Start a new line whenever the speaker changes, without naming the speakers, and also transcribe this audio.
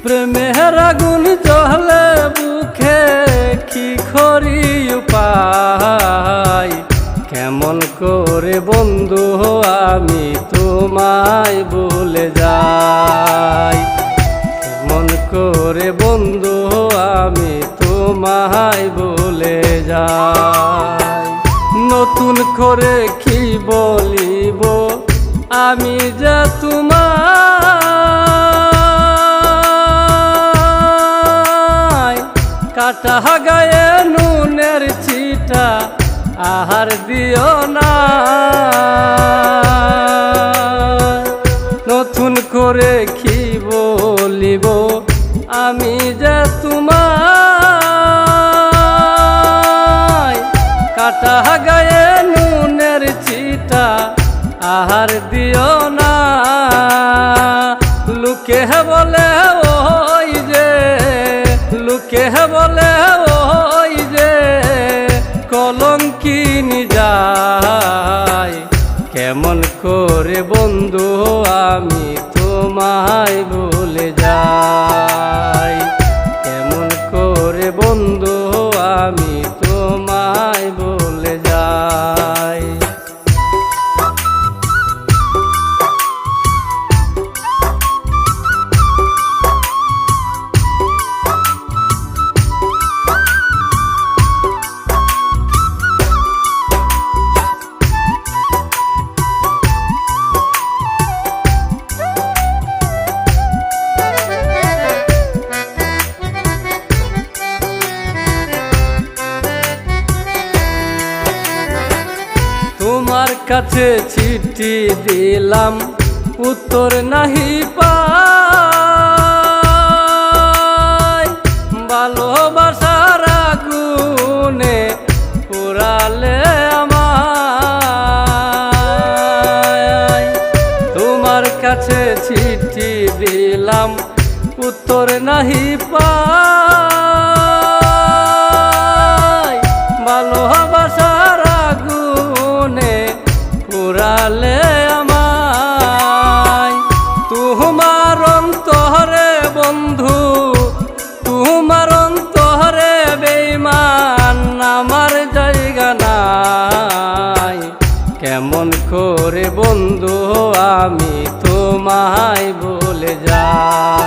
প্রেমের আগুন জ্বলে বুকে কি করি উপায়, কেমন করে বন্ধু আমি তোমায় ভুলে যাই, কেমন করে বন্ধু আমি তোমায় ভুলে যাই। নতুন করে কি বলিব আমি যে তোমায়, কাটা গায়ে নুনের ছিটা আহার দিও না। নতুন করে কি বলিব আমি যে তোমায়, কাটা গায়ে নুনের ছিটা আহার দিও না। লোকে বলে ওই যে, লোকে বলে ওই যে কলঙ্কিনী যায়, কেমন করে বন্ধু আমি তোমায় ভুলে যাই, কেমন করে বন্ধু আমি তোমায় ভুলে যাই। তোমার কাছে চিঠি দিলাম উত্তর নাহি পাই, ভালোবাসার আগুনে পোড়ালে আমায়। তোমার কাছে চিঠি দিলাম উত্তর নাহি পাই, ভালোবাসার আগুনে পুরালে আমায়। তোমার অন্তরে বন্ধু, তোমার অন্তরে বেঈমান আমার জায়গা নাই, কেমন করে বন্ধু আমি তোমায় ভুলে যাই।